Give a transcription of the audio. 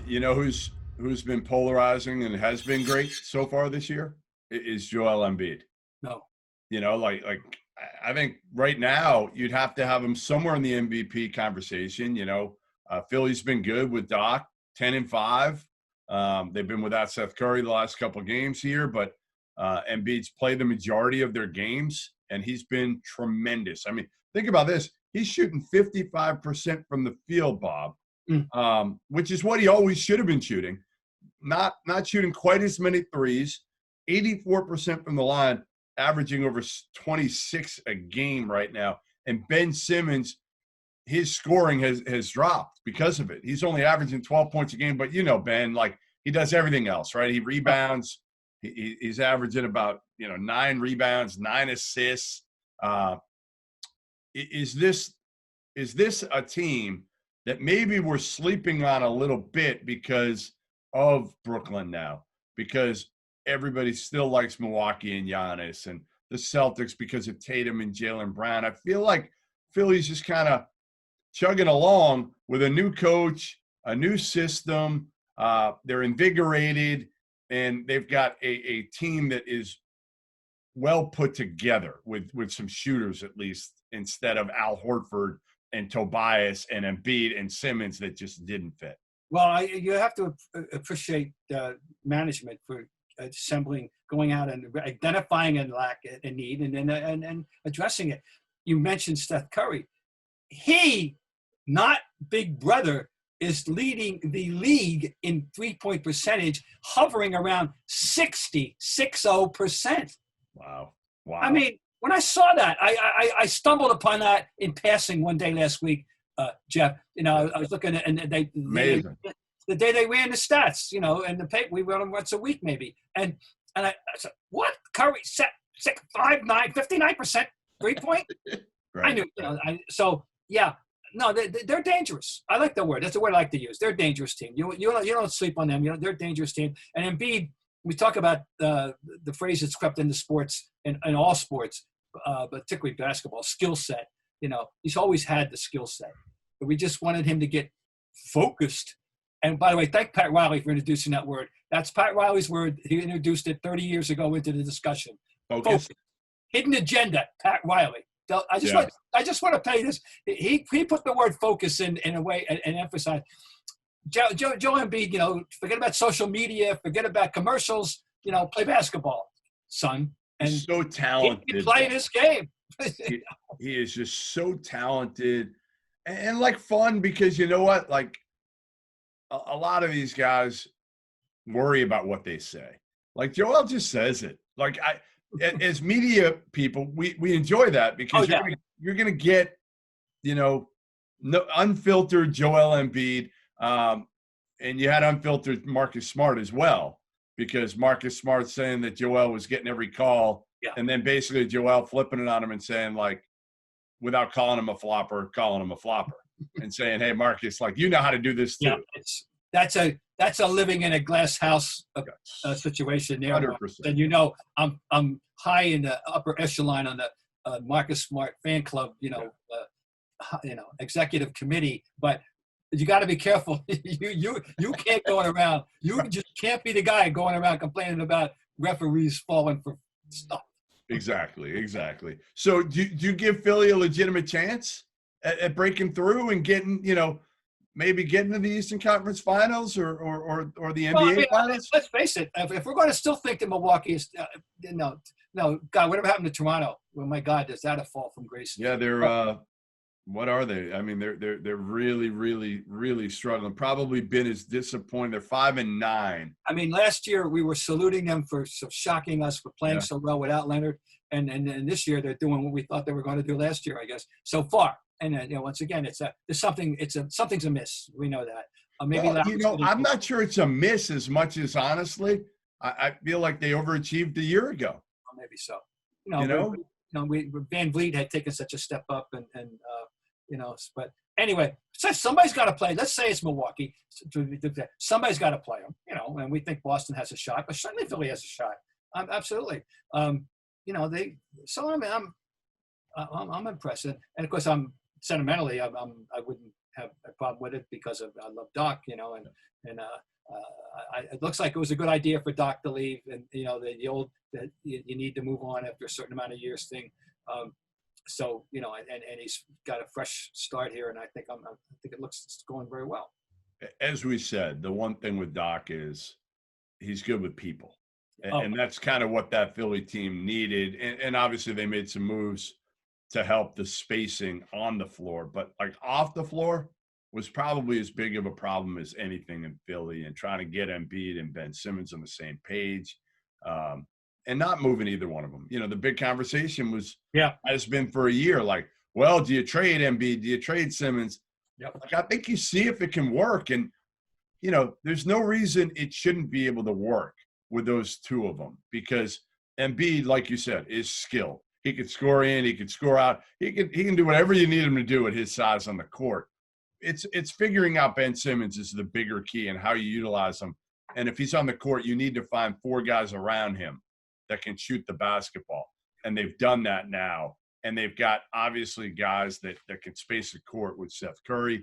You know who's been polarizing and has been great so far this year is Joel Embiid. No. You know, like I think right now you'd have to have him somewhere in the MVP conversation. You know, Philly's been good with Doc, 10-5. They've been without Seth Curry the last couple of games here, but Embiid's played the majority of their games, and he's been tremendous. I mean, think about this. He's shooting 55% from the field, Bob, which is what he always should have been shooting. Not shooting quite as many threes, 84% from the line, averaging over 26 a game right now. And Ben Simmons, his scoring has dropped because of it. He's only averaging 12 points a game, but you know, Ben, like he does everything else, right? He rebounds. He's averaging about 9 rebounds, 9 assists. Is this a team that maybe we're sleeping on a little bit because of Brooklyn now? Because everybody still likes Milwaukee and Giannis, and the Celtics because of Tatum and Jaylen Brown. I feel like Philly's just kind of chugging along with a new coach, a new system. They're invigorated, and they've got a team that is well put together with some shooters at least, instead of Al Horford and Tobias and Embiid and Simmons that just didn't fit. Well, you have to appreciate management for assembling, going out and identifying a lack, a need, and addressing it. You mentioned Seth Curry. He, not Big Brother, is leading the league in three-point percentage, hovering around 60%. Wow. I mean, when I saw that, I stumbled upon that in passing one day last week, Jeff. I was looking at, and Amazing. the day they ran the stats, and the paper, we run them once a week maybe. And I said, what? Curry set 59% 3-point? Right. I knew, so yeah. No, they're dangerous. I like the word. That's the word I like to use. They're a dangerous team. You don't sleep on them. They're a dangerous team. And Embiid, we talk about the phrase that's crept into sports and all sports, but particularly basketball, skill set. He's always had the skill set. But we just wanted him to get focused. And by the way, thank Pat Riley for introducing that word. That's Pat Riley's word. He introduced it 30 years ago into the discussion. Focus. Hidden agenda, Pat Riley. I just want to tell you this. He put the word focus in a way and emphasize. Joel Embiid, forget about social media, forget about commercials, play basketball, son. And so talented. He can play this game. He is just so talented and like fun, because you know what? Like a lot of these guys worry about what they say. Like Joel just says it. Like as media people, we enjoy that because you're gonna get, no unfiltered Joel Embiid, and you had unfiltered Marcus Smart as well, because Marcus Smart saying that Joel was getting every call, and then basically Joel flipping it on him and saying, like, without calling him a flopper, and saying, hey Marcus, like, you know how to do this too. Yeah, that's a living in a glass house situation there. 100%. And I'm high in the upper echelon on the Marcus Smart fan club, executive committee. But you got to be careful. you can't go around. You just can't be the guy going around complaining about referees falling for stuff. Exactly. So do you give Philly a legitimate chance at breaking through and getting, maybe getting to the Eastern Conference Finals or the NBA Finals? Let's face it. If we're going to still think that Milwaukee is, no, God, whatever happened to Toronto? Well, my God, is that a fall from grace? Yeah, they're. What are they? I mean, they're really, really, really struggling. Probably been as disappointed. They're 5-9. I mean, last year we were saluting them for shocking us for playing so well without Leonard, and this year they're doing what we thought they were going to do last year, I guess. So far. And once again, something's amiss. We know that. Maybe I'm not sure it's a miss as much as, honestly, I feel like they overachieved a year ago. Well, maybe so. Van Vliet had taken such a step up, and but anyway, so somebody's got to play. Let's say it's Milwaukee. Somebody's got to play them. And we think Boston has a shot, but certainly Philly has a shot. Absolutely. So I'm impressed, and of course I'm. Sentimentally, I wouldn't have a problem with it because I love Doc, and it looks like it was a good idea for Doc to leave, and the old that you need to move on after a certain amount of years thing. So and he's got a fresh start here, and I think it's going very well. As we said, the one thing with Doc is he's good with people, and that's kind of what that Philly team needed. And obviously they made some moves to help the spacing on the floor, but like off the floor was probably as big of a problem as anything in Philly, and trying to get Embiid and Ben Simmons on the same page, and not moving either one of them. The big conversation has been for a year, like, well, do you trade Embiid? Do you trade Simmons? Yep. Like, I think you see if it can work, and there's no reason it shouldn't be able to work with those two of them, because Embiid, like you said, is skilled. He could score in, he could score out. He can do whatever you need him to do at his size on the court. It's figuring out Ben Simmons is the bigger key, and how you utilize him. And if he's on the court, you need to find 4 guys around him that can shoot the basketball. And they've done that now. And they've got obviously guys that can space the court with Seth Curry.